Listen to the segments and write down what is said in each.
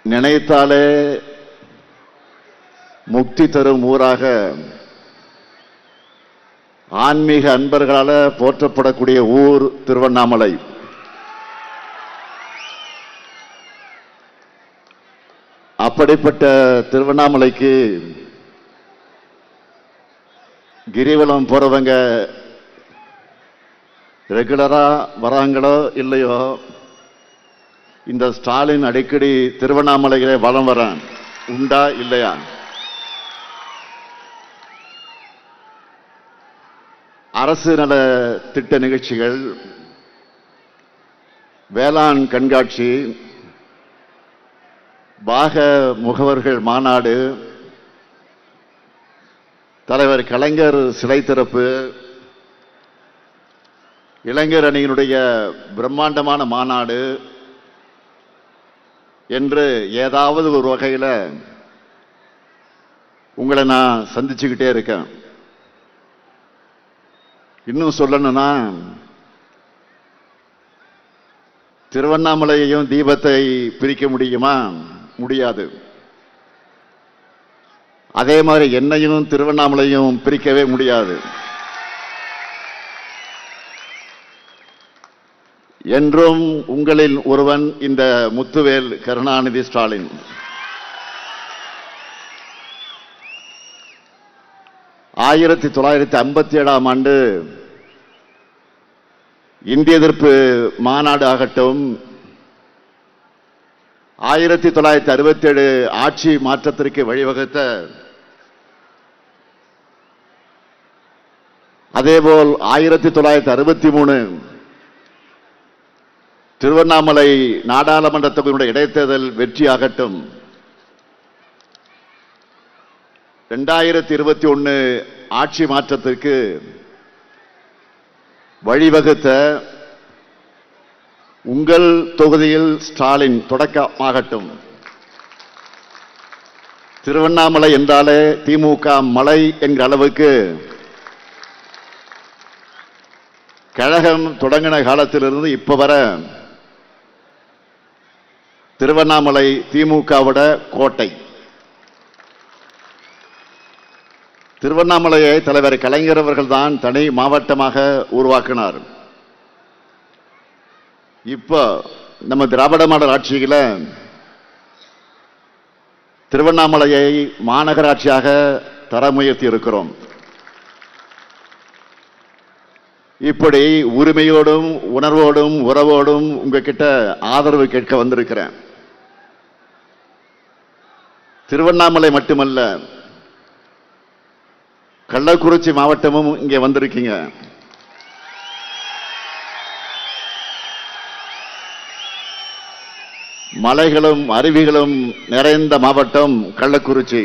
நினைத்தாலே முக்தி தரும் ஊராக ஆன்மீக அன்பர்களால போற்றப்படக்கூடிய ஊர் திருவண்ணாமலை. அப்படிப்பட்ட திருவண்ணாமலைக்கு கிரிவலம் போறவங்க ரெகுலரா வராங்களோ இல்லையோ, இந்த ஸ்டாலின் அடிக்கடி திருவண்ணாமலையிலே வலம் வரான் உண்டா இல்லையா? அரசு நல திட்ட நிகழ்ச்சிகள், வேளாண் கண்காட்சி, பாக முகவர்கள் மாநாடு, தலைவர் கலைஞர் சிலை திறப்பு, இளைஞர் அணியினுடைய பிரம்மாண்டமான மாநாடு என்று ஏதாவது ஒரு வகையில் உங்களை நான் சந்திச்சுக்கிட்டே இருக்கேன். இன்னும் சொல்லணும்னா, திருவண்ணாமலையையும் தீபத்தை பிரிக்க முடியுமா? முடியாது. அதே மாதிரி என்னையும் திருவண்ணாமலையும் பிரிக்கவே முடியாது. என்றும் உங்களில் ஒருவன் இந்த முத்துவேல் கருணாநிதி ஸ்டாலின். ஆயிரத்தி 1957 ஆண்டு இந்திய எதிர்ப்பு மாநாடு ஆகட்டும், 1967 ஆட்சி மாற்றத்திற்கு வழிவகுத்த, அதேபோல் 1963 திருவண்ணாமலை நாடாளுமன்ற தொகுதியுடைய இடைத்தேர்தல் வெற்றியாகட்டும், 2021 ஆட்சி மாற்றத்திற்கு வழிவகுத்த உங்கள் தொகுதியில் ஸ்டாலின் தொடக்கமாகட்டும். திருவண்ணாமலை என்றாலே திமுக மலை என்கிற அளவுக்கு கழகம் தொடங்கின காலத்திலிருந்து இப்ப வர திருவண்ணாமலை திமுகவோட கோட்டை. திருவண்ணாமலையை தலைவர் கலைஞர் அவர்கள் தான் தனி மாவட்டமாக உருவாக்கினார். இப்போ நம்ம திராவிட மாடல் ஆட்சியில் திருவண்ணாமலையை மாநகராட்சியாக தர முயற்சி இருக்கிறோம். இப்படி உரிமையோடும் உணர்வோடும் உறவோடும் உங்ககிட்ட ஆதரவு கேட்க வந்திருக்கிறேன். திருவண்ணாமலை மட்டுமல்ல, கள்ளக்குறிச்சி மாவட்டமும் இங்கே வந்திருக்கீங்க. மலைகளும் அருவிகளும் நிறைந்த மாவட்டம் கள்ளக்குறிச்சி.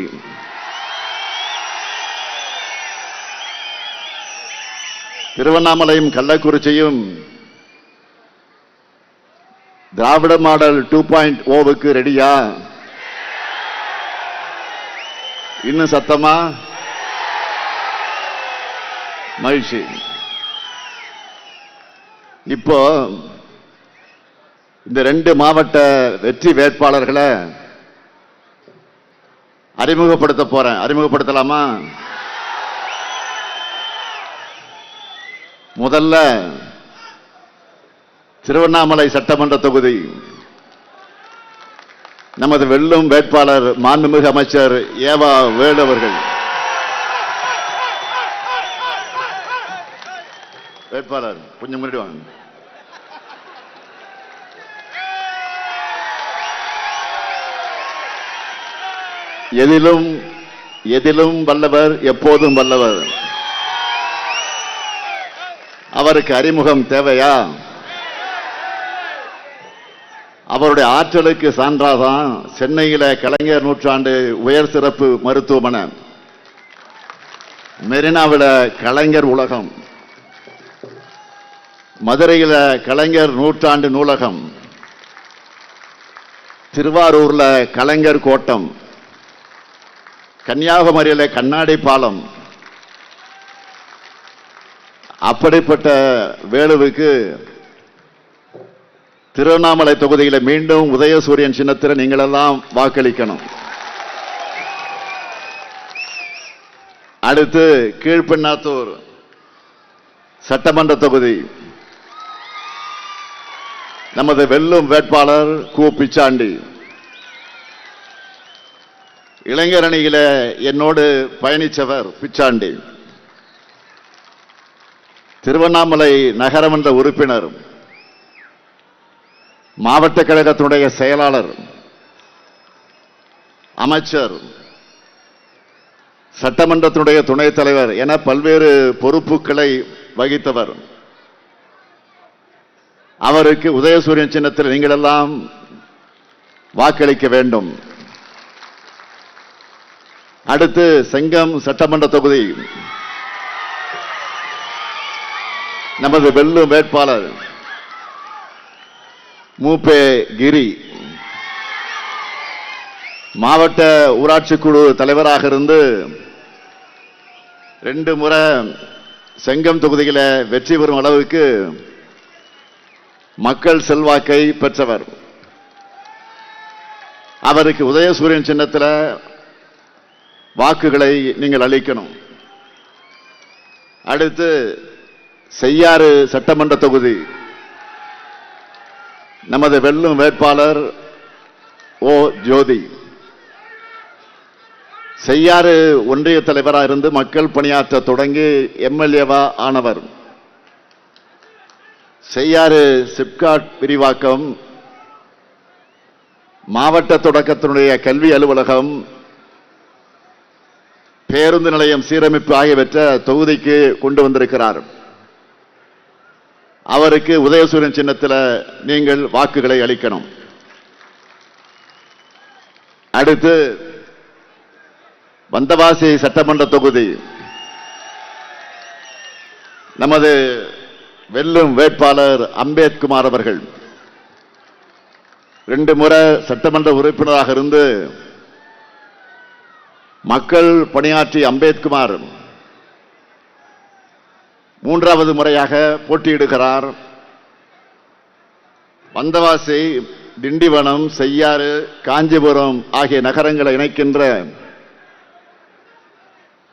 திருவண்ணாமலையும் கள்ளக்குறிச்சியும் திராவிட மாடல் 2.0க்கு ரெடியா? இன்னும் சத்தமா? மகிழ்ச்சி. இப்போ இந்த 2 மாவட்ட வெற்றி வேட்பாளர்களை அறிமுகப்படுத்த போறேன். அறிமுகப்படுத்தலாமா? முதல்ல திருவண்ணாமலை சட்டமன்ற தொகுதி நமது வெல்லும் வேட்பாளர் மாண்புமிகு அமைச்சர் ஏவா வேலு அவர்கள். வேட்பாளர் கொஞ்சம் முன்னாடி வாங்க. எதிலும் வல்லவர், எப்போதும் வல்லவர். அவருக்கு அறிமுகம் தேவையா? அவருடைய ஆற்றலுக்கு சான்றாதான் சென்னையில கலைஞர் நூற்றாண்டு உயர் சிறப்பு மருத்துவமனை, மெரினாவில கலைஞர் உலகம், மதுரையில கலைஞர் நூற்றாண்டு நூலகம், திருவாரூர்ல கலைஞர் கோட்டம், கன்னியாகுமரியில கண்ணாடி பாலம். அப்படிப்பட்ட வேலுவுக்கு திருவண்ணாமலை தொகுதியில மீண்டும் உதயசூரியன் சின்னத்தில் நீங்கள் எல்லாம் வாக்களிக்கணும். அடுத்து கீழ்பெண்ணாத்தூர் சட்டமன்ற தொகுதி நமது வெல்லும் வேட்பாளர் கு பிச்சாண்டி. இளைஞர் அணியில என்னோடு பயணிச்சவர் பிச்சாண்டி. திருவண்ணாமலை நகரமன்ற உறுப்பினர், மாவட்ட கழகத்தினுடைய செயலாளர், அமைச்சர், சட்டமன்றத்தினுடைய துணைத் தலைவர் என பல்வேறு பொறுப்புகளை வகித்தவர். அவருக்கு உதயசூரியன் சின்னத்தில் நீங்கள் எல்லாம் வாக்களிக்க வேண்டும். அடுத்து செங்கம் சட்டமன்ற தொகுதி நமது வெல்லும் வேட்பாளர் மூப்பே கிரி. மாவட்ட ஊராட்சி குழு தலைவராக இருந்து 2 முறை செங்கம் தொகுதியில வெற்றி பெறும் அளவுக்கு மக்கள் செல்வாக்கை பெற்றவர். அவருக்கு உதயசூரியன் சின்னத்தில் வாக்குகளை நீங்கள் அளிக்கணும். அடுத்து செய்யாறு சட்டமன்ற தொகுதி நமது வெல்லும் வேட்பாளர் ஓ ஜோதி. செய்யாறு ஒன்றிய தலைவராக இருந்து மக்கள் பணியாற்ற தொடங்கி எம்எல்ஏவா ஆனவர். செய்யாறு சிப்காட் விரிவாக்கம், மாவட்ட தொடக்கத்தினுடைய கல்வி அலுவலகம், பேருந்து நிலையம் சீரமைப்பு ஆகியவற்றை தொகுதிக்கு கொண்டு வந்திருக்கிறார். அவருக்கு உதயசூரியன் சின்னத்தில் நீங்கள் வாக்குகளை அளிக்கணும். அடுத்து வந்தவாசி சட்டமன்ற தொகுதி நமது வெல்லும் வேட்பாளர் அம்பேத்குமார் அவர்கள் 2 முறை சட்டமன்ற உறுப்பினராக இருந்து மக்கள் பணியாற்றி அம்பேத்குமார் 3வது முறையாக போட்டியிடுகிறார். வந்தவாசி, திண்டிவனம், செய்யாறு, காஞ்சிபுரம் ஆகிய நகரங்களை இணைக்கின்ற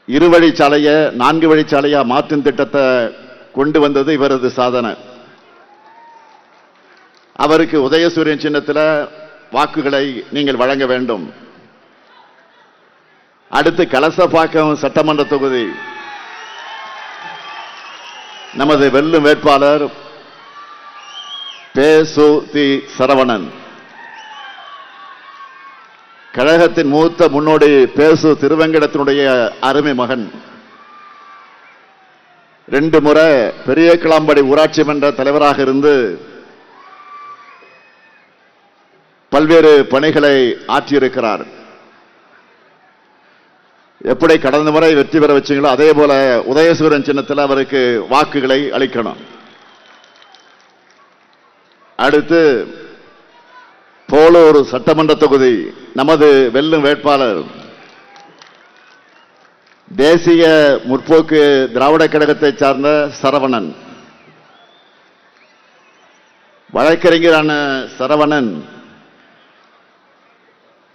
2 வழிச்சாலையை 4 வழிச்சாலையா மாற்றும் திட்டத்தை கொண்டு வந்தது இவரது சாதனை. அவருக்கு உதயசூரியன் சின்னத்தில் வாக்குகளை நீங்கள் வழங்க வேண்டும். அடுத்து கலசப்பாக்கம் சட்டமன்ற தொகுதி நமது வெல்லும் வேட்பாளர் பே.சு.தி. சரவணன். கழகத்தின் மூத்த முன்னோடி பேசு திருவெங்கடத்தினுடைய அருமை மகன். 2 முறை பெரிய கிளாம்படி ஊராட்சி மன்ற தலைவராக இருந்து பல்வேறு பணிகளை ஆற்றியிருக்கிறார். எப்படி கடந்த முறை வெற்றி பெற வச்சீங்களோ அதே போல உதயசூரியன் சின்னத்தில் அவருக்கு வாக்குகளை அளிக்கணும். அடுத்து போலூர் சட்டமன்ற தொகுதி நமது வெல்லும் வேட்பாளர் தேசிய முற்போக்கு திராவிட கழகத்தை சார்ந்த சரவணன். வழக்கறிஞரான சரவணன்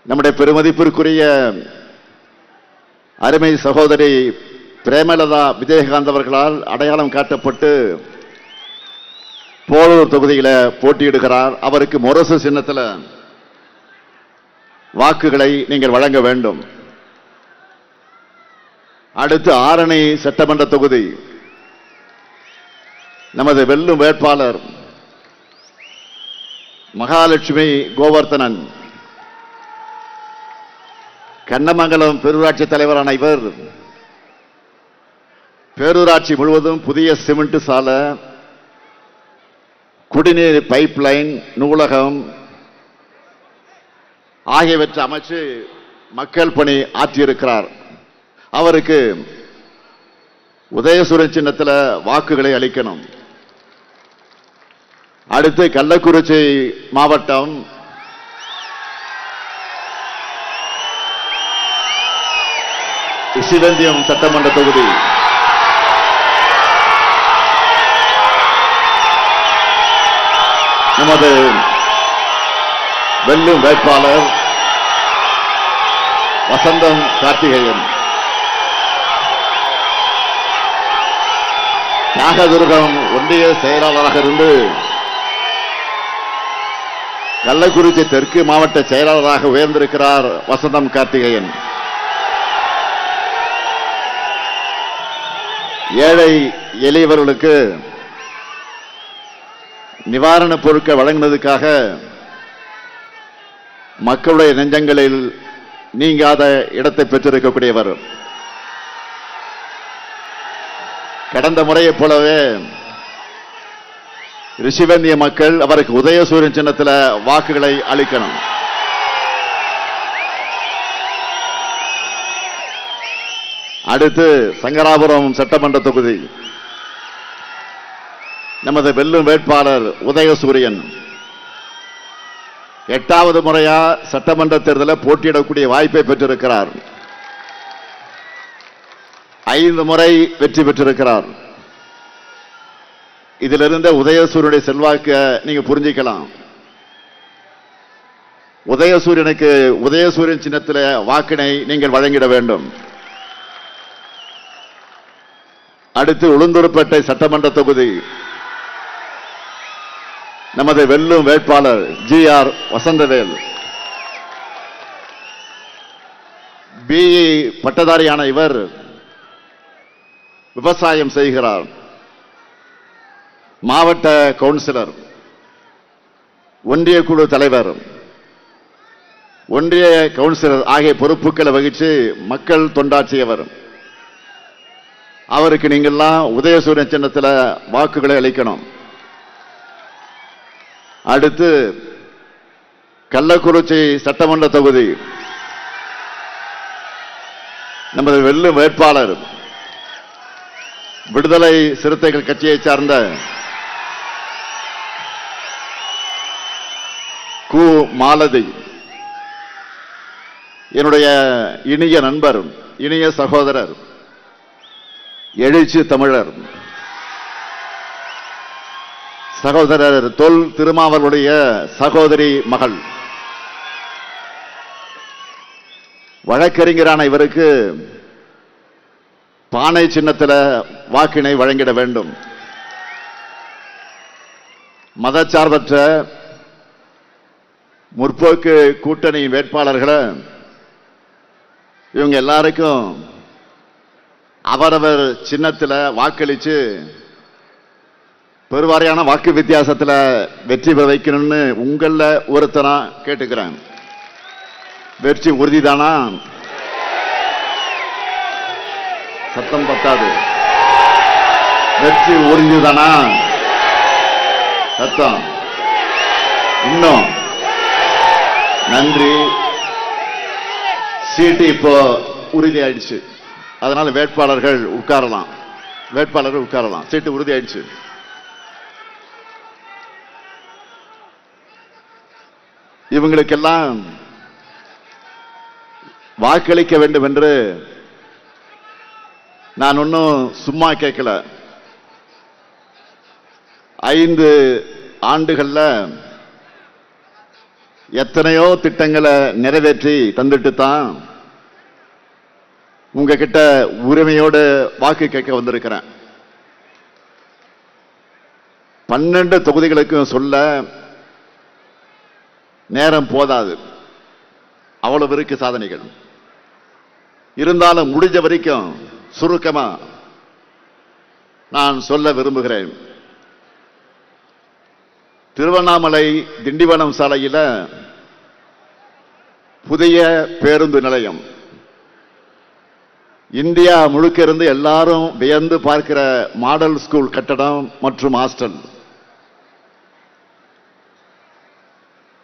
நம்முடைய பெருமதிப்பிற்குரிய அருமை சகோதரி பிரேமலதா விஜயகாந்த் அவர்களால் அடையாளம் காட்டப்பட்டு போலூர் தொகுதியில போட்டியிடுகிறார். அவருக்கு முரசு சின்னத்தில் வாக்குகளை நீங்கள் வழங்க வேண்டும். அடுத்து ஆரணி சட்டமன்ற தொகுதி நமது வெல்லும் வேட்பாளர் மகாலட்சுமி கோவர்த்தனன். கண்ணமங்கலம் பேரூராட்சி தலைவரான இவர் பேரூராட்சி முழுவதும் புதிய சிமெண்ட் சாலை, குடிநீர் பைப் லைன், நூலகம் ஆகியவற்றை அமைச்சு மக்கள் பணி ஆற்றியிருக்கிறார். அவருக்கு உதயசூரியன் சின்னத்தில் வாக்குகளை அளிக்கணும். அடுத்து கள்ளக்குறிச்சி மாவட்டம் ரிஷிவந்தியம் சட்டமன்ற தொகுதி நமது நமது வெல்லும் வேட்பாளர் வசந்தம் கார்த்திகேயன். நாகதுர்கம் ஒன்றிய செயலாளராக இருந்து கள்ளக்குறிச்சி தெற்கு மாவட்ட செயலாளராக உயர்ந்திருக்கிறார் வசந்தம் கார்த்திகேயன். ஏழை எளியவர்களுக்கு நிவாரணப் பொருட்கள் வழங்கினதுக்காக மக்களுடைய நெஞ்சங்களில் நீங்காத இடத்தை பெற்றிருக்கக்கூடியவர். கடந்த முறையைப் போலவே ரிஷிவந்திய மக்கள் அவருக்கு உதயசூரியன் சின்னத்தில் வாக்குகளை அளிக்கணும். அடுத்து சங்கராபுரம் சட்டமன்ற தொகுதி நமது வெல்லும் வேட்பாளர் உதயசூரியன் 8வது முறையா சட்டமன்ற தேர்தலில் போட்டியிடக்கூடிய வாய்ப்பை பெற்றிருக்கிறார். 5 முறை வெற்றி பெற்றிருக்கிறார். இதிலிருந்த உதயசூரியனுடைய செல்வாக்க நீங்க புரிஞ்சிக்கலாம். உதயசூரியனுக்கு உதயசூரியன் சின்னத்தில் வாக்கினை நீங்கள் வழங்கிட வேண்டும். அடுத்து உளுந்தூர்பேட்டை சட்டமன்ற தொகுதி நமது வெல்லும் வேட்பாளர் GR வசந்தவேல். BE பட்டதாரியான இவர் விவசாயம் செய்கிறார். மாவட்ட கவுன்சிலர், ஒன்றிய குழு தலைவர், ஒன்றிய கவுன்சிலர் ஆகிய பொறுப்புகளை வகித்து மக்கள் தொண்டாற்றியவர். அவருக்கு நீங்கள்லாம் உதயசூரியன் சின்னத்தில் வாக்குகளை அளிக்கணும். அடுத்து கள்ளக்குறிச்சி சட்டமன்ற தொகுதி நமது வெல்லும் வேட்பாளர் விடுதலை சிறுத்தைகள் கட்சியை சார்ந்த கு மாலதி, என்னுடைய இனிய நண்பர், இனிய சகோதரர், எழுச்சி தமிழர் சகோதரர் தொல் திருமாவளுடைய சகோதரி மகள். வழக்கறிஞரான இவருக்கு பானை சின்னத்தில் வாக்கினை வழங்கிட வேண்டும். மதச்சார்பற்ற முற்போக்கு கூட்டணி வேட்பாளர்களை இவங்க எல்லாருக்கும் அவரவர் சின்னத்தில் வாக்களித்து பெருவாரியான வாக்கு வித்தியாசத்தில் வெற்றி பெற வைக்கணும்னு உங்கள ஒருத்தனா கேட்டுக்கிறேன். வெற்றி உறுதிதானா? சத்தம் பத்தாது. வெற்றி உறுதிதானா? சத்தம் இன்னும். நன்றி. சீட்டு இப்போ உறுதியாயிடுச்சு. அதனால வேட்பாளர்கள் உட்காரலாம். வேட்பாளர்கள் உட்காரலாம். சீட்டு உறுதியாயிடுச்சு. இவங்களுக்கெல்லாம் வாக்களிக்க வேண்டும் என்று நான் ஒன்னும் சும்மா கேட்கல. 5 ஆண்டுகள்ல எத்தனையோ திட்டங்களை நிறைவேற்றி தந்துட்டு தான் உங்ககிட்ட உரிமையோடு வாக்கு கேட்க வந்திருக்கிறேன். 12 தொகுதிகளுக்கும் சொல்ல நேரம் போதாது. அவ்வளவு இருக்கு சாதனைகள். இருந்தாலும் முடிஞ்ச வரைக்கும் சுருக்கமா நான் சொல்ல விரும்புகிறேன். திருவண்ணாமலை திண்டிவனம் சாலையில் புதிய பேருந்து நிலையம், இந்தியா முழுக்க இருந்து எல்லாரும் வியந்து பார்க்கிற மாடல் ஸ்கூல் கட்டடம் மற்றும் ஹாஸ்டல்.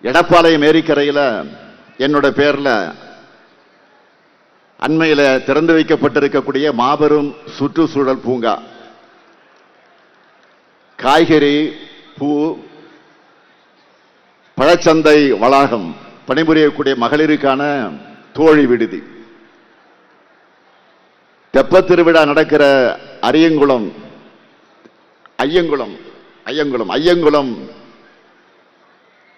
எடப்பாளையம் ஏரிக்கரையில் என்னோட பேர்ல அண்மையில் திறந்து வைக்கப்பட்டிருக்கக்கூடிய மாபெரும் சுற்றுச்சூழல் பூங்கா, காய்கறி, பூ, பழச்சந்தை வளாகம், பணிபுரியக்கூடிய மகளிருக்கான தோழி விடுதி, தெப்ப திருவிழா நடக்கிற ஐயங்குளம்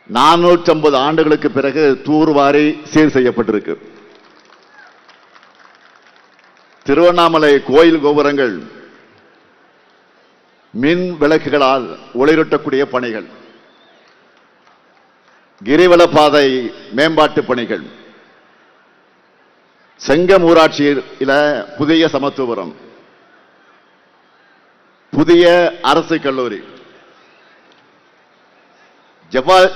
450 ஆண்டுகளுக்கு பிறகு தூர்வாரி சீர் செய்யப்பட்டிருக்கு. திருவண்ணாமலை கோயில் கோபுரங்கள் மின் விளக்குகளால் ஒளிரூட்டக்கூடிய பணிகள், கிரிவல பாதை மேம்பாட்டு பணிகள், செங்கம் ஊராட்சியில் புதிய சமத்துவபுரம், புதிய அரசு கல்லூரி,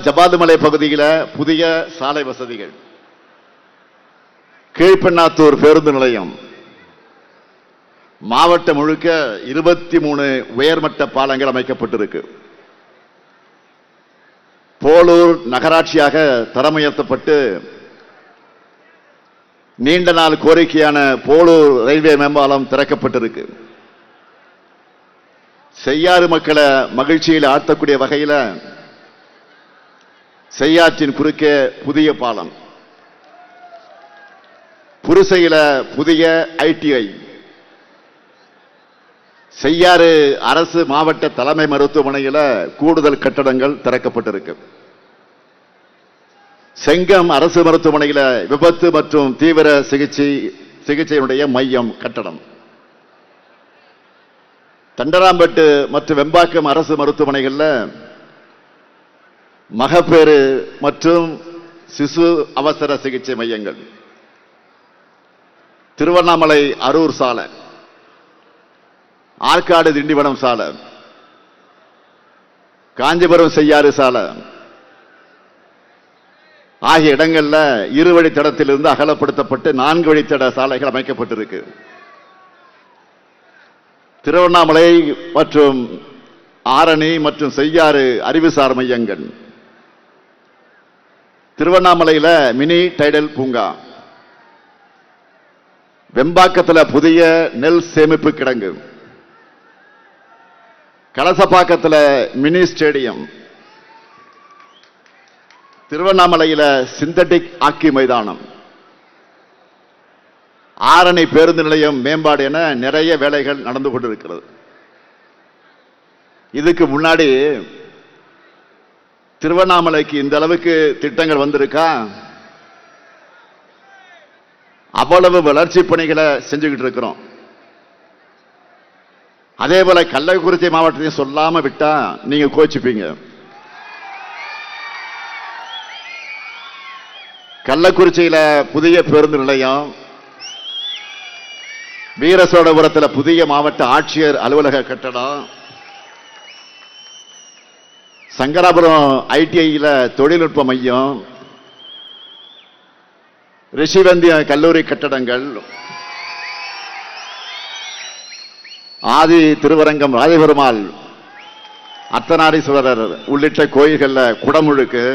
ஜபாதுமலை பகுதியில் புதிய சாலை வசதிகள், கீழ்பெண்ணாத்தூர் பேருந்து நிலையம், மாவட்டம் முழுக்க 23 உயர்மட்ட பாலங்கள் அமைக்கப்பட்டிருக்கு. போலூர் நகராட்சியாக தரம் உயர்த்தப்பட்டு நீண்ட நாள் கோரிக்கையான போலூர் ரயில்வே மேம்பாலம் திறக்கப்பட்டிருக்கு. செய்யாறு மக்களை மகிழ்ச்சியில் ஆழ்த்தக்கூடிய வகையில் செய்யாற்றின் குறுக்கே புதிய பாலம், புருசையில புதிய ITI, செய்யாறு அரசு மாவட்ட தலைமை மருத்துவமனையில் கூடுதல் கட்டடங்கள் திறக்கப்பட்டிருக்கு. செங்கம் அரசு மருத்துவமனையில் விபத்து மற்றும் தீவிர சிகிச்சையினுடைய மையம் கட்டடம், தண்டராம்பட்டு மற்றும் வெம்பாக்கம் அரசு மருத்துவமனைகளில் மகப்பேறு மற்றும் சிசு அவசர சிகிச்சை மையங்கள், திருவண்ணாமலை அரூர் சாலை, ஆற்காடு திண்டிவனம் சாலை, காஞ்சிபுரம் செய்யாறு சாலை ஆகிய இடங்கள்ல 2 வழித்தடத்திலிருந்து அகலப்படுத்தப்பட்டு 4 வழித்தட சாலைகள் அமைக்கப்பட்டிருக்கு. திருவண்ணாமலை மற்றும் ஆரணி மற்றும் செய்யாறு அறிவுசார் மையங்கள், திருவண்ணாமலையில் மினி டைடல் பூங்கா, வெம்பாக்கத்தில் புதிய நெல் சேமிப்பு கிடங்கு, கலசப்பாக்கத்தில் மினி ஸ்டேடியம், திருவண்ணாமலையில் சிந்தட்டிக் ஹாக்கி மைதானம், ஆரணி பேருந்து நிலையம் மேம்பாடு என நிறைய வேலைகள் நடந்து கொண்டிருக்கிறது. இதுக்கு முன்னாடி திருவண்ணாமலைக்கு இந்த அளவுக்கு திட்டங்கள் வந்திருக்கா? அவ்வளவு வளர்ச்சி பணிகளை செஞ்சுக்கிட்டு இருக்கிறோம். அதே போல கள்ளக்குறிச்சி மாவட்டத்தையும் சொல்லாம விட்டா நீங்க கோச்சிப்பீங்க. கள்ளக்குறிச்சியில புதிய பேருந்து நிலையம், வீரசோழபுரத்தில் புதிய மாவட்ட ஆட்சியர் அலுவலக கட்டடம், சங்கராபுரம் ITIயில் தொழில்நுட்ப மையம், ரிஷிவந்திய கல்லூரி கட்டடங்கள், ஆதி திருவரங்கம் ராஜபெருமாள் அர்த்தநாரீஸ்வரர் உள்ளிட்ட கோயில்களில் குடமுழுக்கு,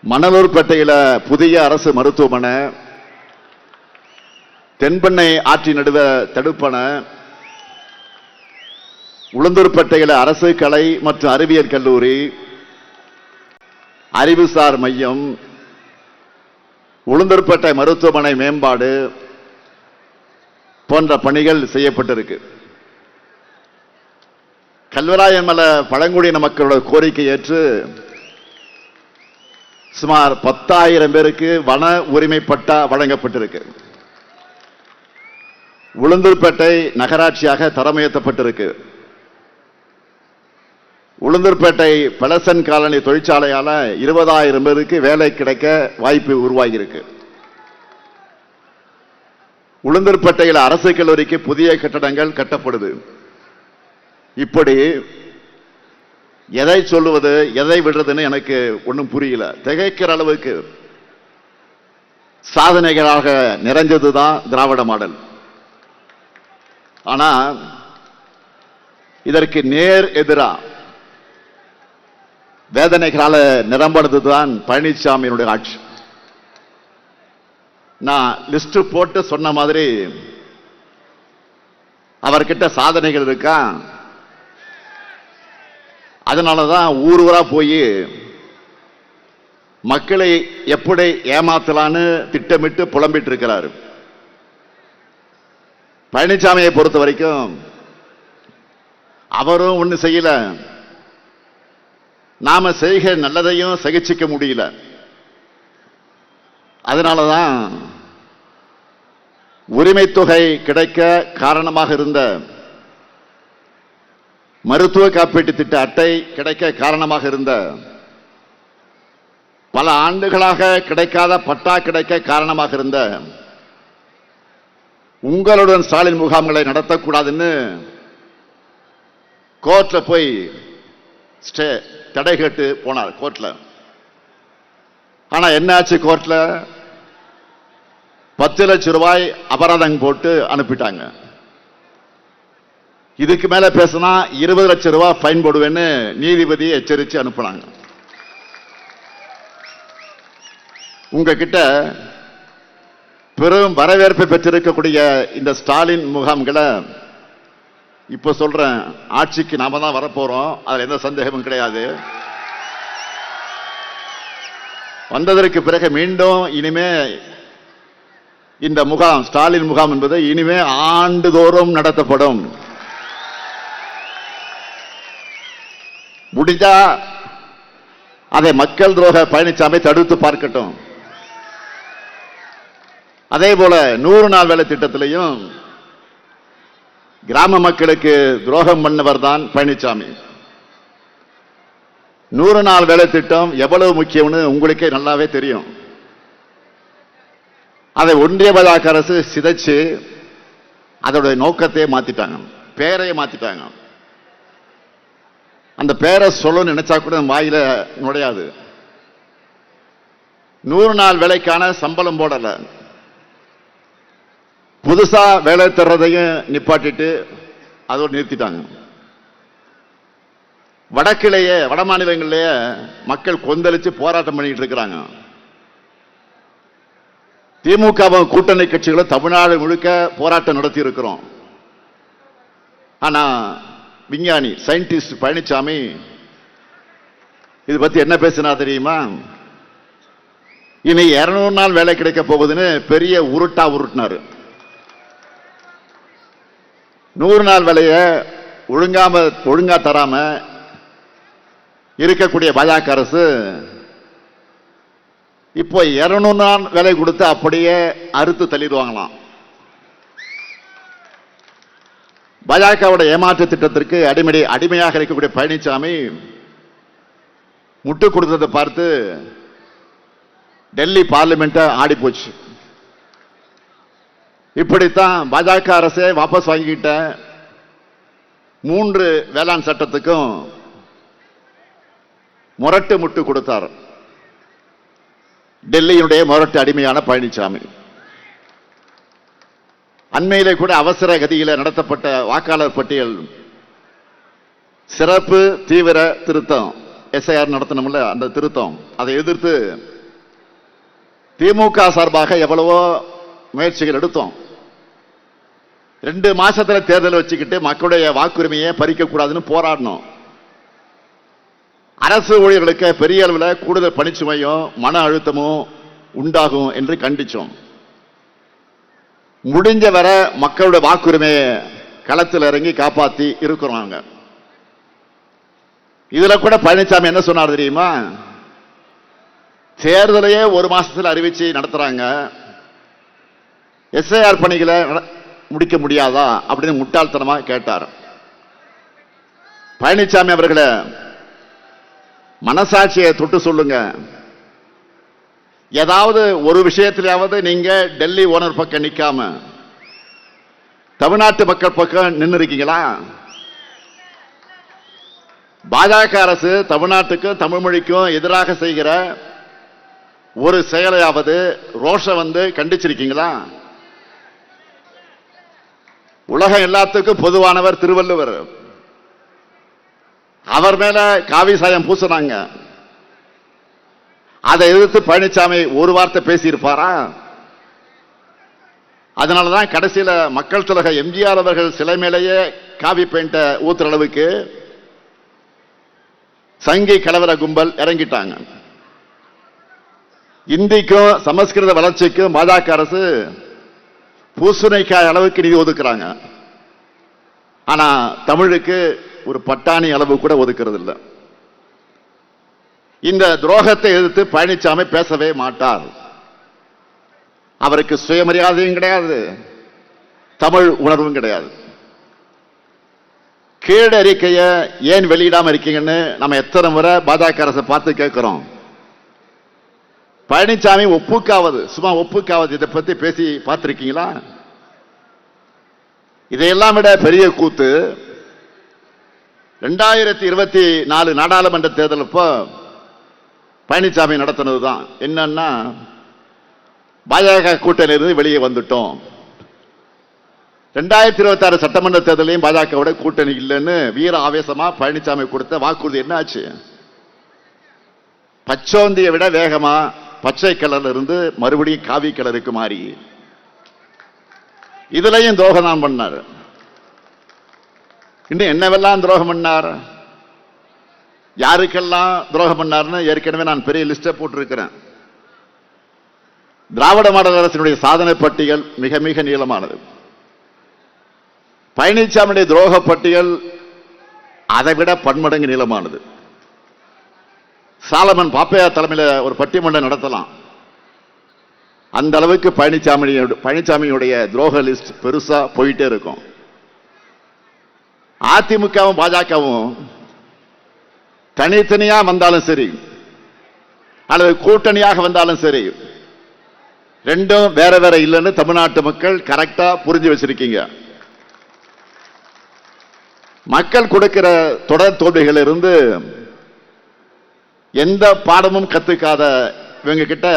மணலூர்பேட்டையில் புதிய அரசு மருத்துவமனை, தென்பெண்ணை ஆற்றி நடுவ தடுப்பணை, உளுந்தூர்பேட்டையில் அரசு கலை மற்றும் அறிவியல் கல்லூரி, அறிவுசார் மையம், உளுந்தூர்பேட்டை மருத்துவமனை மேம்பாடு போன்ற பணிகள் செய்யப்பட்டிருக்கு. கல்வராயன் மலை பழங்குடியின மக்களோட கோரிக்கை ஏற்று சுமார் 10,000 பேருக்கு வன உரிமை பட்டா வழங்கப்பட்டிருக்கு. உளுந்தூர்பேட்டை நகராட்சியாக தரம் உயர்த்தப்பட்டிருக்கு. உளுந்தூர்பேட்டை பலசன் காலனி தொழிற்சாலையால 20,000 பேருக்கு வேலை கிடைக்க வாய்ப்பு உருவாகியிருக்கு. உளுந்தூர்பேட்டையில் அரசு கல்லூரிக்கு புதிய கட்டடங்கள் கட்டப்படுது. இப்படி எதை சொல்லுவது எதை விடுறதுன்னு எனக்கு ஒன்றும் புரியல. திகைக்கிற அளவுக்கு சாதனைகளாக நிறைஞ்சதுதான் திராவிட மாடல். ஆனா இதற்கு நேர் எதிரா வேதனைகளால நிரம்பினதுதான் பழனிசாமியினுடைய ஆட்சி. நான் லிஸ்ட் போட்டு சொன்ன மாதிரி அவர்கிட்ட சாதனைகள் இருக்கா? அதனாலதான் ஊர் ஊரா போய் மக்களை எப்படி ஏமாத்தலான்னு திட்டமிட்டு புலம்பிட்டு இருக்கிறாரு. பழனிசாமியை பொறுத்த வரைக்கும் அவரும் ஒண்ணு செய்யல, நாம செய்கிற நல்லதையும் சகிச்சிக்க முடியல. அதனாலதான் உரிமை தொகை கிடைக்க காரணமாக இருந்த மருத்துவ காப்பீட்டு திட்ட அட்டை கிடைக்க காரணமாக இருந்த பல ஆண்டுகளாக கிடைக்காத பட்டா கிடைக்க காரணமாக இருந்த உங்களுடன் ஸ்டாலின் முகாம்களை நடத்தக்கூடாதுன்னு கோர்ட்ல போய் தடை கேட்டு போனார் கோர்ட்ல. ஆனா என்னாச்சு? கோர்ட்ல 10 லட்சம் ரூபாய் அபராதம் போட்டு அனுப்பிட்டாங்க. இதுக்கு மேல பேசினா 20 லட்சம் ரூபாய் ஃபைன் போடுவேன்னு நீதிபதி எச்சரித்து அனுப்பினாங்க. உங்ககிட்ட பெரும் வரவேற்பை பெற்றிருக்கக்கூடிய இந்த ஸ்டாலின் முகாம்களை இப்ப சொல்றேன், ஆட்சிக்கு நாம தான் வரப்போறோம், அதுல எந்த சந்தேகமும் கிடையாது. வந்ததற்கு பிறகு மீண்டும் இனிமே இந்த முகாம், ஸ்டாலின் முகாம் என்பது இனிமே ஆண்டுதோறும் நடத்தப்படும். முடிஞ்சா அதை மக்கள் துரோக பழனிசாமி தடுத்து பார்க்கட்டும். அதே போல 100 நாள் வேலை திட்டத்திலையும் கிராம மக்களுக்கு துரோகம் பண்ணவர் தான் பழனிசாமி. 100 நாள் வேலை திட்டம் எவ்வளவு முக்கியம்னு உங்களுக்கே நல்லாவே தெரியும். அதை ஒன்றிய பாஜக அரசு சிதைச்சு அதோட நோக்கத்தையே மாத்திட்டாங்க, பேரையே மாத்திட்டாங்க. அந்த பேரை சொல்லணும்னு நினைச்சா கூட வாயில நுழையாது. 100 நாள் வேலைக்கான சம்பளம் போடல, புதுசா வேலை தர்றதையும் நிப்பாட்டிட்டு அதோடு நிறுத்திட்டாங்க. வடக்கிலேயே, வட மாநிலங்களிலேயே மக்கள் கொந்தளிச்சு போராட்டம் பண்ணிட்டு இருக்கிறாங்க. திமுக கூட்டணி கட்சிகளும் தமிழ்நாடு முழுக்க போராட்டம் நடத்தி இருக்கிறோம். ஆனா விஞ்ஞானி சயின்டிஸ்ட் பழனிசாமி இது பத்தி என்ன பேசினா தெரியுமா? இனி 200 நாள் வேலை கிடைக்க போகுதுன்னு பெரிய உருட்டா உருட்டினாரு. 100 நாள் வேலைய ஒழுங்கா தராம இருக்கக்கூடிய பாஜக அரசு இப்போ 200 நாள் வேலை கொடுத்து அப்படியே அறுத்து தள்ளிடுவாங்களாம். பாஜகவோட ஏமாற்று திட்டத்திற்கு அடிமையாக இருக்கக்கூடிய பழனிசாமி முட்டு கொடுத்ததை பார்த்து டெல்லி பார்லிமெண்ட் ஆடி போச்சு. இப்படித்தான் பாஜக அரசே வாபஸ் வாங்கிக்கிட்ட 3 வேளாண் சட்டத்துக்கும் முரட்டு முட்டு கொடுத்தார் டெல்லியினுடைய முரட்டு அடிமையான பழனிசாமி. அண்மையிலே கூட அவசர கதியில நடத்தப்பட்ட வாக்காளர் பட்டியல் சிறப்பு தீவிர திருத்தம், எஸ்ஐஆர் நடத்தணும்ல, அந்த திருத்தம், அதை எதிர்த்து திமுக சார்பாக எவ்வளவோ முயற்சிகள் எடுத்தோம். 2 மாசத்துல தேர்தல் வச்சுக்கிட்டு மக்களுடைய வாக்குரிமையை பறிக்க கூடாதுன்னு போராடணும். அரசு ஊழியர்களுக்கு பெரிய அளவில் கூடுதல் பணிச்சுமையும் மன அழுத்தமும் உண்டாகும் என்று கண்டிச்சோம். முடிஞ்ச வர மக்களுடைய வாக்குரிமையை களத்தில் இறங்கி காப்பாத்தி இருக்கிறோம். இதுல கூட பழனிசாமி என்ன சொன்னார் தெரியுமா? தேர்தலையே 1 மாசத்துல அறிவிச்சு நடத்துறாங்க, எஸ்ஐஆர் பணிகளை முடிக்க முடியாதா அப்படின்னு முட்டாள்தனமா கேட்டார். பழனிசாமி அவர்களை மனசாட்சியை தொட்டு சொல்லுங்க, ஏதாவது ஒரு விஷயத்திலாவது நீங்க டெல்லி ஓனர் பக்கம் நிக்காம தமிழ்நாட்டு மக்கள் பக்கம் நின்று இருக்கீங்களா? பாஜக அரசு தமிழ்நாட்டுக்கும் தமிழ் மொழிக்கும் எதிராக செய்கிற ஒரு செயலையாவது ரோஷம் கண்டிச்சிருக்கீங்களா? உலகம் எல்லாத்துக்கும் பொதுவானவர் திருவள்ளுவர், அவர் மேல காவி சாயம் பூசினாங்க. அதை எதிர்த்து பழனிசாமி ஒரு வார்த்தை பேசியிருப்பாரா? அதனாலதான் கடைசியில மக்கள் திலக எம்ஜிஆர் அவர்கள் சிலை மேலேயே காவி பெயிண்ட ஊத்துற அளவுக்கு சங்கி கலவர கும்பல் இறங்கிட்டாங்க. இந்திக்கும் சமஸ்கிருத வளர்ச்சிக்கும் பாஜக அரசு பூசணிக்காய் அளவுக்கு நிதி ஒதுக்குறாங்க. ஆனா தமிழுக்கு ஒரு பட்டாணி அளவு கூட ஒதுக்கிறது இல்லை. இந்த துரோகத்தை எதிர்த்து பழனிசாமி பேசவே மாட்டார். அவருக்கு சுயமரியாதையும் கிடையாது, தமிழ் உணர்வும் கிடையாது. கீழ் அறிக்கைய ஏன் வெளியிடாம இருக்கீங்கன்னு நம்ம எத்தனை முறை பாஜக அரசை பார்த்து கேட்கிறோம். பழனிசாமி ஒப்புக்காவது, சும்மா ஒப்புக்காவது இதை பத்தி பேசி பார்த்திருக்கீங்களா? இதையெல்லாம் விட பெரிய கூத்து 2024 நாடாளுமன்ற தேர்தல் அப்போ பழனிசாமி நடத்தினதுதான். என்னன்னா, பாஜக கூட்டணியிலிருந்து வெளியே வந்துட்டோம். 2026 சட்டமன்ற தேர்தலையும் பாஜகவோட கூட்டணி இல்லைன்னு வீர ஆவேசமா பழனிசாமி கொடுத்த வாக்குறுதி என்ன ஆச்சு? பச்சோந்தியை விட வேகமா பச்சை கலர்ல இருந்து மறுபடியும் காவி கலருக்கு மாறி இதுலயும் துரோகம் தான் பண்ணார். இன்னும் என்னவெல்லாம் துரோகம் பண்ணார், யாருக்கெல்லாம் துரோகம் பண்ணார்னு ஏற்கனவே நான் பெரிய லிஸ்ட போட்டிருக்கிறேன். திராவிட மாடல் அரசினுடைய சாதனை பட்டியல் மிக மிக நீளமானது. பழனிசாமியுடைய துரோக பட்டியல் அதை விட பன்மடங்கு நீளமானது. சாலமன் பாப்பையா தலைமையில் ஒரு பட்டிமன்றம் நடத்தலாம். அந்த அளவுக்கு பழனிசாமியுடைய துரோக லிஸ்ட் பெருசா போயிட்டே இருக்கும். அதிமுகவும் பாஜகவும் தனித்தனியா வந்தாலும் சரி அல்லது கூட்டணியாக வந்தாலும் சரி, ரெண்டும் வேற வேற இல்லைன்னு தமிழ்நாட்டு மக்கள் கரெக்டா புரிஞ்சு வச்சிருக்கீங்க. மக்கள் கொடுக்கிற தொடர் தோல்விகள் இருந்து எந்த பாடமும் கத்துக்காத இவங்க கிட்ட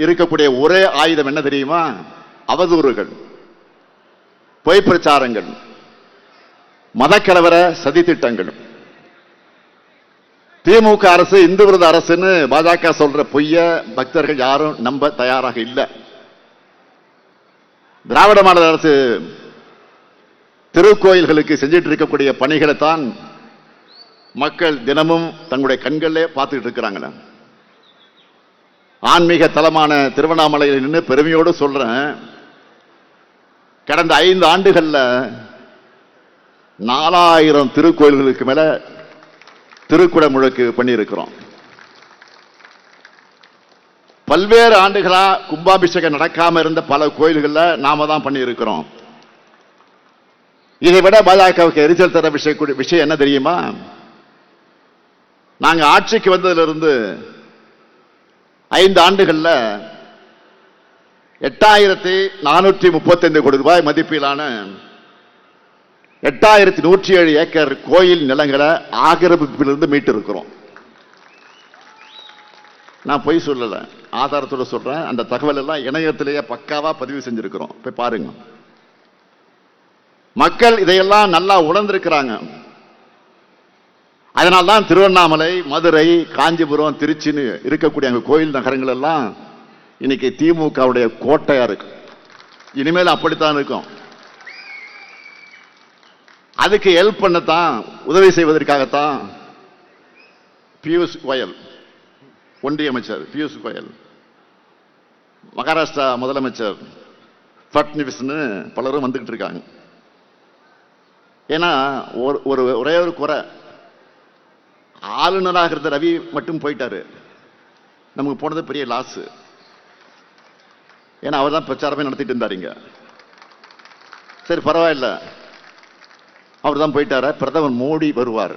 இருக்கக்கூடிய ஒரே ஆயுதம் என்ன தெரியுமா? அவதூறுகள், பொய் பிரச்சாரங்கள், மதக்கலவர சதி திட்டங்கள். திமுக அரசு இந்து விரோத அரசுன்னு பாஜக சொல்ற பொய்ய பக்தர்கள் யாரும் நம்ப தயாராக இல்லை. திராவிட மாடல் அரசு திருக்கோயில்களுக்கு செஞ்சிட்டு இருக்கக்கூடிய பணிகளை தான் மக்கள் தினமும் தங்களுடைய கண்களே பார்த்துட்டு இருக்கிறாங்க. ஆன்மீக தலமான திருவண்ணாமலையில் நின்று பெருமையோடு சொல்றேன், கடந்த 5 ஆண்டுகள்ல 4000 திருக்கோயில்களுக்கு மேல திருக்குட முழக்கு பண்ணியிருக்கிறோம். பல்வேறு ஆண்டுகளா கும்பாபிஷேகம் நடக்காம இருந்த பல கோயில்கள்ல நாம தான் பண்ணியிருக்கிறோம். இதை விட பாஜகவுக்கு எரிச்சல் தர விஷயம் என்ன தெரியுமா? நாங்க ஆட்சிக்கு வந்ததிலிருந்து 5 ஆண்டுகள்ல 8435 கோடி ரூபாய் மதிப்பிலான 8107 ஏக்கர் கோயில் நிலங்களை ஆக்கிரமிப்பிலிருந்து மீட்டு இருக்கிறோம். நான் பொய் சொல்லல, ஆதாரத்தோட சொல்றேன். அந்த தகவல் எல்லாம் இணையத்திலேயே பக்காவா பதிவு செஞ்சிருக்கிறோம், போய் பாருங்க. மக்கள் இதையெல்லாம் நல்லா உணர்ந்திருக்கிறாங்க. அதனால்தான் திருவண்ணாமலை, மதுரை, காஞ்சிபுரம், திருச்சின்னு இருக்கக்கூடிய அங்க கோயில் நகரங்கள் எல்லாம் இன்னைக்கு திமுகவுடைய கோட்டையா இருக்கு. இனிமேல் அப்படித்தான் இருக்கும். அதுக்கு ஹெல்ப் பண்ணத்தான், உதவி செய்வதற்காகத்தான் பியூஷ் கோயல், ஒன்றிய அமைச்சர் பியூஷ் கோயல், மகாராஷ்டிரா முதலமைச்சர் பட்னவிஸ்னு பலரும் வந்துகிட்டு இருக்காங்க. ஏன்னா ஒரே ஒரு குறை, ஆளுநராக இருந்த ரவி மட்டும் போயிட்டாரு. நமக்கு போனது பெரிய லாஸ். ஏன்னா அவர் தான் பிரச்சாரமே நடத்திட்டு இருந்தாருங்க. சரி பரவாயில்ல, அவர் தான் போயிட்டார, பிரதமர் மோடி வருவார்.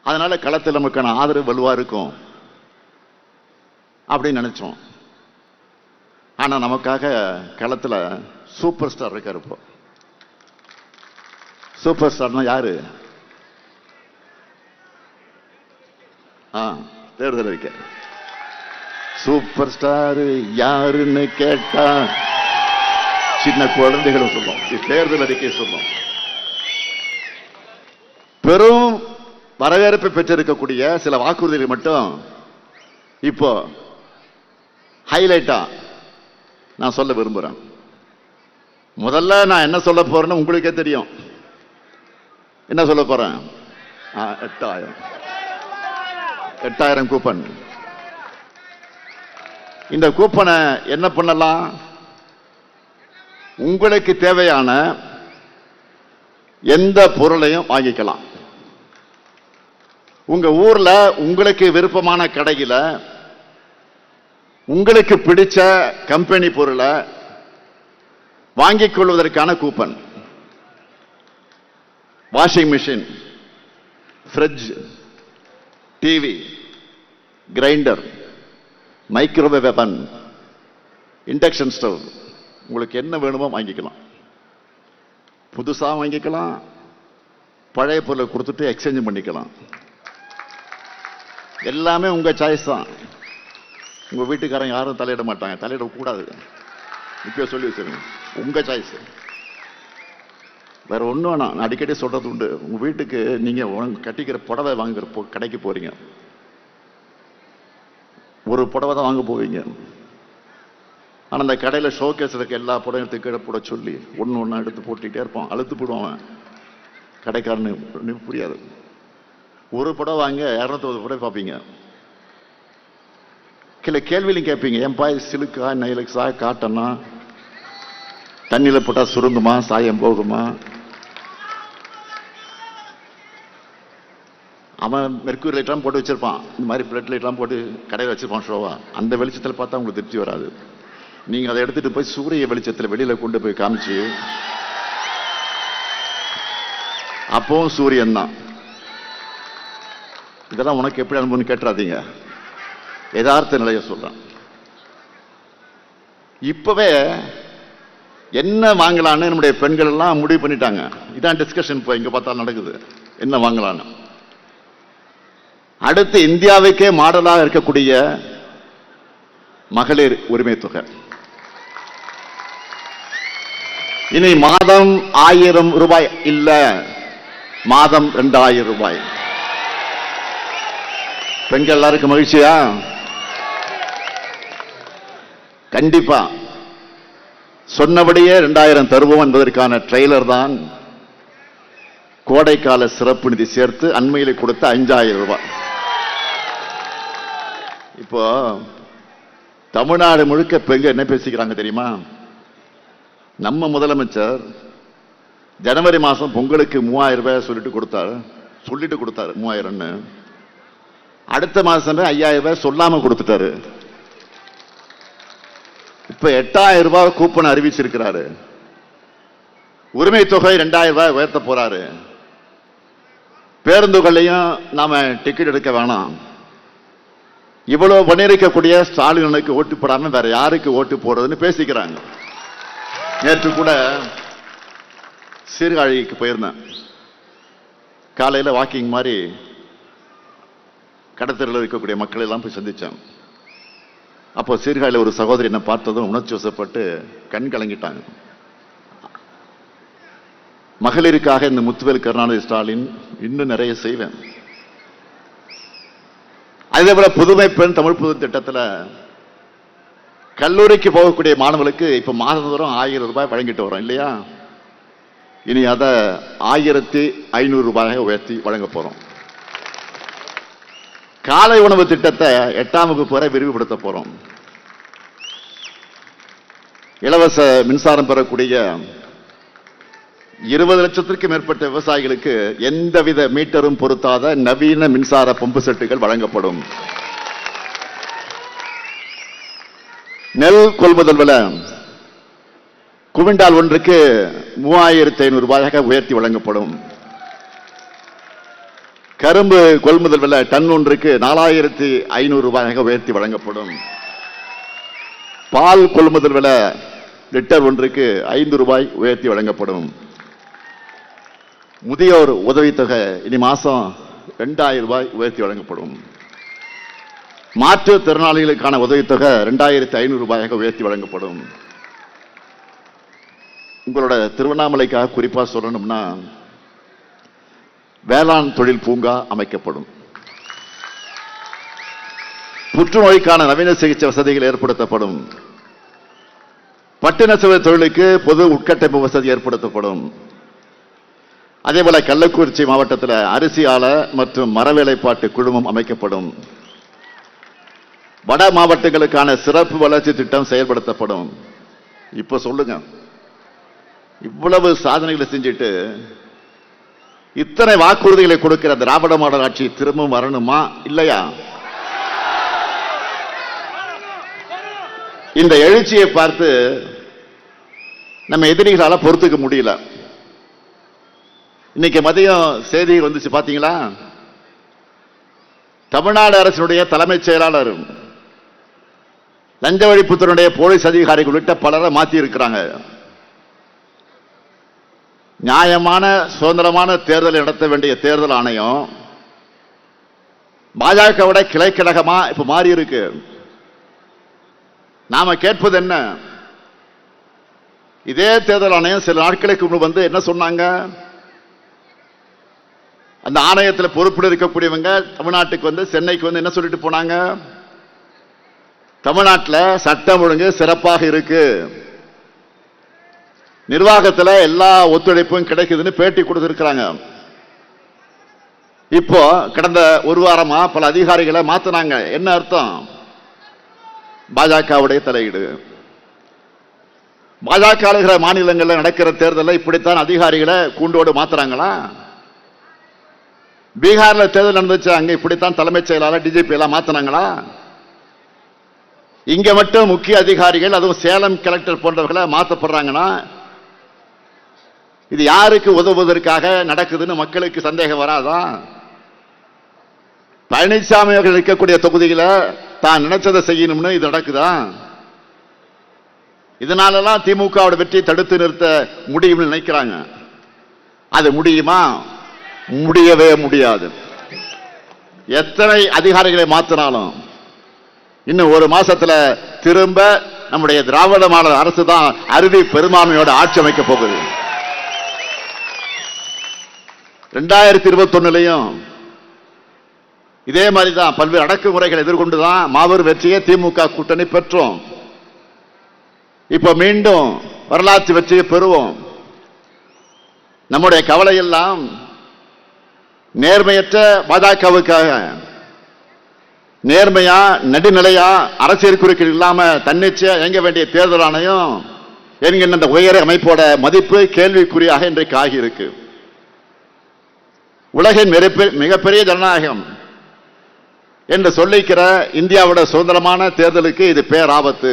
அதனால களத்தில் நமக்கான ஆதரவு வலுவா இருக்கும் அப்படின்னு நினைச்சோம். ஆனா நமக்காக களத்துல சூப்பர் ஸ்டார் இருக்காரு. இப்போ சூப்பர் ஸ்டார்னா யாரு? தேர்தல் அறிக்கை. சூப்பர் ஸ்டார் யாருன்னு கேட்டா சின்ன குழந்தைகளும் சொல்லும், தேர்தல் அறிக்கை சொல்லும். பெரும் வரவேற்பை பெற்றிருக்கக்கூடிய சில வாக்குறுதிகள் மட்டும் இப்போ ஹைலைட்டா நான் சொல்ல விரும்புறேன். முதல்ல நான் என்ன சொல்ல போறேன்னு உங்களுக்கே தெரியும். என்ன சொல்ல போறேன்? 8000 கூப்பன். இந்த கூப்பனை என்ன பண்ணலாம்? உங்களுக்கு தேவையான எந்த பொருளையும் வாங்கிக்கலாம். உங்க ஊர்ல உங்களுக்கு விருப்பமான கடையில உங்களுக்கு பிடிச்ச கம்பெனி பொருளை வாங்கிக் கொள்வதற்கான coupon. Washing machine, fridge, TV, grinder, microwave அவன், இண்டக்ஷன் ஸ்டவ், உங்களுக்கு என்ன வேணுமோ வாங்கிக்கலாம். புதுசா வாங்கிக்கலாம், பழைய பொருளை கொடுத்துட்டு எக்ஸ்சேஞ்ச் பண்ணிக்கலாம். எல்லாமே உங்க சாய்ஸ் தான். உங்க வீட்டுக்காரங்க யாரும் தலையிட மாட்டாங்க, தலையிட கூடாது. இப்ப சொல்லி வச்சிருங்க, உங்க சாய்ஸ். வேற ஒண்ணு வேணாம். நான் அடிக்கடி சொல்றது உண்டு. உங்க வீட்டுக்கு நீங்க கட்டிக்கிற புடவை வாங்குற கடைக்கு போறீங்க, ஒரு புடவை தான் வாங்க போவீங்க. ஆனா அந்த கடையில ஷோகேஸ் இருக்க எல்லா புடவையும் எடுத்து கீழே போட சொல்லி ஒன்னு ஒன்னா எடுத்து போட்டுக்கிட்டே இருப்பான். அழுத்து போடுவான் கடைக்காரனு. புரியாது. ஒரு புடவை வாங்க 250 புடவை பார்ப்பீங்க. சில கேள்வியிலும் கேட்பீங்க, என் பாய் சிலுக்கா, நைலக்ஸா, காட்டனா, தண்ணியில போட்டா சுருங்குமா, சாயம் போகுமா? அவன் மெர்க்யூரி லைட்லாம் போட்டு வச்சிருப்பான், இந்த மாதிரி பிளட் லைட்லாம் போட்டு கடையில் வச்சிருப்பான் ஷோவா. அந்த வெளிச்சத்தில் பார்த்தா உங்களுக்கு திருப்தி வராது. நீங்க அதை எடுத்துட்டு போய் சூரிய வெளிச்சத்தில் வெளியில கொண்டு போய் காமிச்சு, அப்பவும் சூரியன் தான். இதெல்லாம் உனக்கு எப்படி அனுபவம் கேட்டுறாதீங்க, யதார்த்த நிலைய சொல்றேன். இப்பவே என்ன வாங்கலான்னு நம்முடைய பெண்கள் எல்லாம் முடிவு பண்ணிட்டாங்க. இதான் டிஸ்கஷன் இப்போ இங்க பார்த்தா நடக்குது, என்ன வாங்கலான்னு. அடுத்து இந்தியாவுக்கே மாடலாக இருக்கக்கூடிய மகளிர் உரிமை தொகை. இனி மாதம் 1000 ரூபாய் இல்ல, மாதம் 2000 ரூபாய். பெண்கள் எல்லாருக்கும் மகிழ்ச்சியா? கண்டிப்பா சொன்னபடியே 2000 தருவோம் என்பதற்கான ட்ரெய்லர் தான் கோடைக்கால சிறப்பு நிதி சேர்த்து அண்மையில் கொடுத்த 5000 ரூபாய். இப்போ தமிழ்நாடு முழுக்க பெண்கள் என்ன பேசிக்கிறாங்க தெரியுமா? நம்ம முதலமைச்சர் ஜனவரி மாசம் பொங்கலுக்கு 3000 ரூபாய் சொல்லிட்டு கொடுத்தாரு 3000. அடுத்த மாசமே 5000 ரூபாய் சொல்லாம கொடுத்துட்டாரு. இப்ப 8000 ரூபாய் கூப்பன் அறிவிச்சிருக்கிறாரு. உரிமை தொகை 2000 ரூபாய் உயர்த்த போறாரு. பேருந்துகளையும் நாம டிக்கெட் எடுக்க வேணாம். இவ்வளவு பண்ணிருக்கக்கூடிய ஸ்டாலினுக்கு ஓட்டு போடாம வேற யாருக்கு ஓட்டு போடுறதுன்னு பேசிக்கிறாங்க. நேற்று கூட சீர்காழிக்கு போயிருந்தேன். காலையில வாக்கிங் மாதிரி கடத்தலில் இருக்கக்கூடிய மக்களை எல்லாம் போய் சந்திச்சேன். அப்போ சீர்காழியில் ஒரு சகோதரி என்ன பார்த்ததும் உணர்ச்சி வசப்பட்டு கண் கலங்கிட்டாங்க. மகளிருக்காக இந்த முத்துவேல் கருணாநிதி ஸ்டாலின் இன்னும் நிறைய செய்வேன். அதே போல புதுமை பெண் தமிழ் புது திட்டத்தில் கல்லூரிக்கு போகக்கூடிய மாணவர்களுக்கு இப்ப மாதந்தோறும் 1000 ரூபாய் வழங்கிட்டு வரோம் இல்லையா? இனி அதை 1500 ரூபாயாக உயர்த்தி வழங்க போறோம். காலை உணவு திட்டத்தை 8ஆம் வகுப்பு வரை விரிவுபடுத்த போறோம். இலவச மின்சாரம் பெறக்கூடிய 20 லட்சத்திற்கும் மேற்பட்ட விவசாயிகளுக்கு எந்தவித மீட்டரும் பொருத்தாத நவீன மின்சார பம்பு செட்டுகள் வழங்கப்படும். நெல் கொள்முதல் விலை குவிண்டால் ஒன்றுக்கு 3500 ரூபாயாக உயர்த்தி வழங்கப்படும். கரும்பு கொள்முதல் விலை டன் ஒன்றுக்கு 4500 ரூபாயாக உயர்த்தி வழங்கப்படும். பால் கொள்முதல் விலை லிட்டர் ஒன்றுக்கு 5 ரூபாய் உயர்த்தி வழங்கப்படும். முதியோர் உதவித்தொகை இனி மாசம் 2000 ரூபாய் உயர்த்தி வழங்கப்படும். மாற்றுத்திறனாளிகளுக்கான உதவித்தொகை 2500 ரூபாயாக உயர்த்தி வழங்கப்படும். உங்களோட திருவண்ணாமலைக்காக குறிப்பா சொல்லணும்னா வேளாண் தொழில் பூங்கா அமைக்கப்படும். புற்றுநோய்க்கான நவீன சிகிச்சை வசதிகள் ஏற்படுத்தப்படும். பட்டு நெசவு தொழிலுக்கு பொது உட்கட்டமைப்பு வசதி ஏற்படுத்தப்படும். அதேபோல கள்ளக்குறிச்சி மாவட்டத்தில் அரிசி ஆலை மற்றும் மரவேலைப்பாட்டு குழுமம் அமைக்கப்படும். வட மாவட்டங்களுக்கான சிறப்பு வளர்ச்சி திட்டம் செயல்படுத்தப்படும். இப்ப சொல்லுங்க, இவ்வளவு சாதனைகளை செஞ்சுட்டு இத்தனை வாக்குறுதிகளை கொடுக்கிற திராவிட மாடல் ஆட்சி திரும்பவும் வரணுமா இல்லையா? இந்த எழுச்சியை பார்த்து நம்ம எதிரிகளால பொறுத்துக்க முடியல. இன்னைக்கு மதியம் செய்தி வந்துச்சு பாத்தீங்களா? தமிழ்நாடு அரசினுடைய தலைமைச் செயலாளர், லஞ்ச ஒழிப்புத்துறையுடைய போலீஸ் அதிகாரிகள் உள்ளிட்ட பலரை மாற்றி இருக்கிறாங்க. நியாயமான சுதந்திரமான தேர்தல் நடத்த வேண்டிய தேர்தல் ஆணையம் பாஜகவோட கிளைக்கழகமா இப்ப மாறி இருக்கு. நாம கேட்பது என்ன? இதே தேர்தல் ஆணையம் சில நாட்களுக்கு முன்பு வந்து என்ன சொன்னாங்க? அந்த ஆணையத்தில் பொறுப்பில் இருக்கக்கூடியவங்க தமிழ்நாட்டுக்கு வந்து சென்னைக்கு வந்து என்ன சொல்லிட்டு போனாங்க? தமிழ்நாட்டில் சட்டம் ஒழுங்கு சிறப்பாக இருக்கு, நிர்வாகத்தில் எல்லா ஒத்துழைப்பும் கிடைக்குதுன்னு பேட்டி கொடுத்திருக்கிறாங்க. இப்போ கடந்த ஒரு வாரமா பல அதிகாரிகளை மாத்தினாங்க. என்ன அர்த்தம்? பாஜகவுடைய தலையீடு. பாஜக ஆளுகிற மாநிலங்களில் நடக்கிற தேர்தலில் இப்படித்தான் அதிகாரிகளை கூண்டோடு மாத்துறாங்களா? பீகார்ல தேர்தல் நடந்துச்சு, அங்க இப்படித்தான் தலைமைச் செயலாளர் டிஜிபி எல்லாம் மாத்தினாங்களா? இங்க மட்டும் முக்கிய அதிகாரிகள், அதுவும் சேலம் கலெக்டர் போன்றவர்களை மாற்றப்படுறாங்கன்னா இது யாருக்கு உதவுவதற்காக நடக்குதுன்னு மக்களுக்கு சந்தேகம் வராதா? பழனிசாமி அவர்கள் இருக்கக்கூடிய தொகுதியில தான் நினைச்சதை செய்யணும்னு இது நடக்குதா? இதனாலலாம் திமுகவோட வெற்றி தடுத்து நிறுத்த முடியும்னு நினைக்கிறாங்க. அது முடியுமா? முடியவே முடியாது. எத்தனை அதிகாரிகளை மாற்றினாலும் இன்னும் ஒரு மாசத்துல திரும்ப நம்முடைய திராவிட மாடல் அரசு தான் அறுதி பெரும்பான்மையோட ஆட்சி அமைக்க போகுது. 2021 இதே மாதிரிதான் பல்வேறு அடக்குமுறைகளை எதிர்கொண்டுதான் மாபெரும் வெற்றியை திமுக கூட்டணி பெற்றோம். இப்ப மீண்டும் வரலாற்று வெற்றியை பெறுவோம். நம்முடைய கவலை எல்லாம் நேர்மையற்ற பாஜகவுக்காக. நேர்மையா நடுநிலையா அரசியல் குறுக்கீடு இல்லாம தன்னிச்சையா இயங்க வேண்டிய தேர்தல் ஆணையம் என்கின்ற இந்த உயர் அமைப்போட மதிப்பு கேள்விக்குறியாக இன்றைக்கு ஆகியிருக்கு. உலகின் மிகப்பெரிய ஜனநாயகம் என்று சொல்லிக்கிற இந்தியாவோட சுதந்திரமான தேர்தலுக்கு இது பேராபத்து.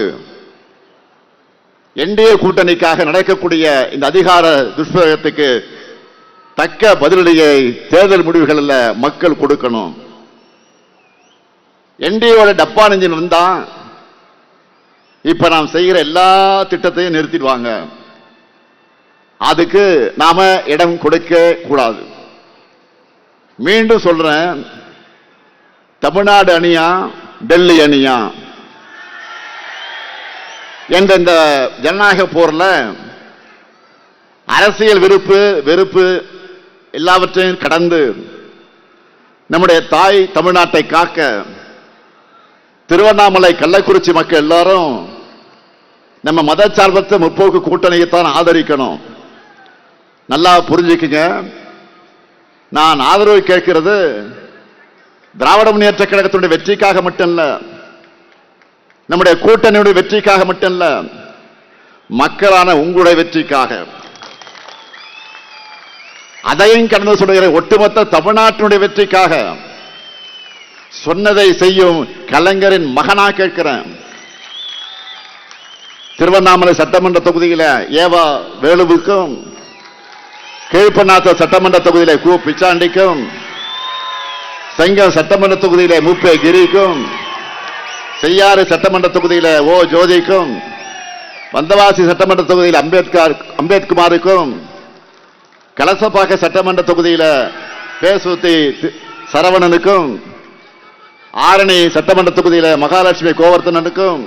என்டிஏ கூட்டணிக்காக நடக்கக்கூடிய இந்த அதிகார துஷ்பிரயோகத்துக்கு தக்க பதிலடியை தேர்தல் முடிவுகளில் மக்கள் கொடுக்கணும். என்டிஏவோட டப்பா நெஞ்சின் வந்தா இப்ப நாம் செய்கிற எல்லா திட்டத்தையும் நிறுத்திடுவாங்க. அதுக்கு நாம இடம் கொடுக்க கூடாது. மீண்டும் சொல்றேன், தமிழ்நாடு அணியா டெல்லி அணியா என்ற இந்த ஜனநாயக போர்ல அரசியல் வெறுப்பு எல்லாவற்றையும் கடந்து நம்முடைய தாய் தமிழ்நாட்டை காக்க திருவண்ணாமலை கள்ளக்குறிச்சி மக்கள் எல்லாரும் நம்ம மதச்சார்பற்ற முற்போக்கு கூட்டணியைத்தான் ஆதரிக்கணும். நல்லா புரிஞ்சுக்குங்க. நான் ஆதரவு கேட்கிறது திராவிட முன்னேற்ற கழகத்தினுடைய வெற்றிக்காக மட்டும் இல்ல, நம்முடைய கூட்டணியுடைய வெற்றிக்காக மட்டும் இல்ல, மக்களான உங்களுடைய வெற்றிக்காக. அதையும் கடந்து சொல்கிற ஒட்டுமொத்த தமிழ்நாட்டினுடைய வெற்றிக்காக. சொன்னதை செய்யும் கலைஞரின் மகனா கேட்கிறேன். திருவண்ணாமலை சட்டமன்ற தொகுதியில ஏவா வேலுவுக்கும், கீழ்பண்ணாத்த சட்டமன்ற தொகுதியில கு பிச்சாண்டிக்கும், செங்கம் சட்டமன்ற தொகுதியில மூப்பே கிரிக்கும், செய்யாறு சட்டமன்ற தொகுதியில ஓ ஜோதிக்கும், வந்தவாசி சட்டமன்ற தொகுதியில் அம்பேத்குமாருக்கும், கலசப்பாக்க சட்டமன்ற தொகுதியில பேசுத்தி சரவணனுக்கும், ஆரணி சட்டமன்ற தொகுதியில மகாலட்சுமி கோவர்த்தனனுக்கும்,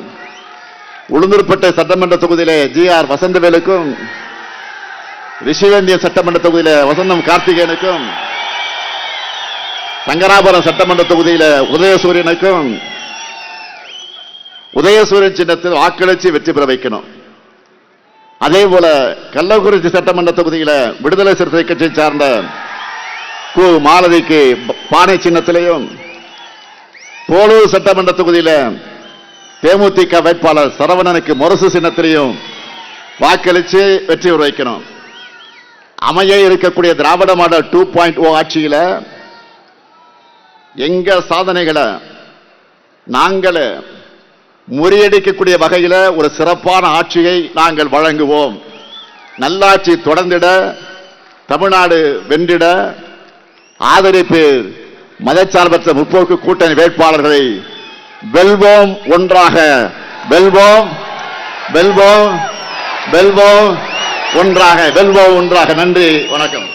உளுந்தூர்பேட்டை சட்டமன்ற தொகுதியில GR வசந்தவேலுக்கும், ரிஷிவேந்திய சட்டமன்ற தொகுதியில வசந்தம் கார்த்திகேயனுக்கும், சங்கராபுரம் சட்டமன்ற தொகுதியில உதயசூரியனுக்கும், உதயசூரியன் சின்னத்தில் வாக்களிச்சு வெற்றி பெற வைக்கணும். அதே போல கள்ளக்குறிச்சி சட்டமன்ற தொகுதியில விடுதலை சிறுத்தை கட்சியை சார்ந்த கு மாலதிக்கு பானை சின்னத்திலையும், போலூர் சட்டமன்ற தொகுதியில தேமுதிக வேட்பாளர் சரவணனுக்கு முரசு சின்னத்திலையும் வாக்களிச்சு வெற்றி பெற வைக்கணும். அமைய இருக்கக்கூடிய திராவிட மாடல் 2.0 ஆட்சியில எங்க சாதனைகளை நாங்கள் முறியடிக்கக்கூடிய வகையில ஒரு சிறப்பான ஆட்சியை நாங்கள் வழங்குவோம். நல்லாட்சி தொடர்ந்திட, தமிழ்நாடு வென்றிட ஆதரிப்பீர். மதச்சார்பற்ற முற்போக்கு கூட்டணி வேட்பாளர்களை வெல்வோம், ஒன்றாக வெல்வோம், வெல்வோம், வெல்வோம், ஒன்றாக வெல்வோம், ஒன்றாக. நன்றி, வணக்கம்.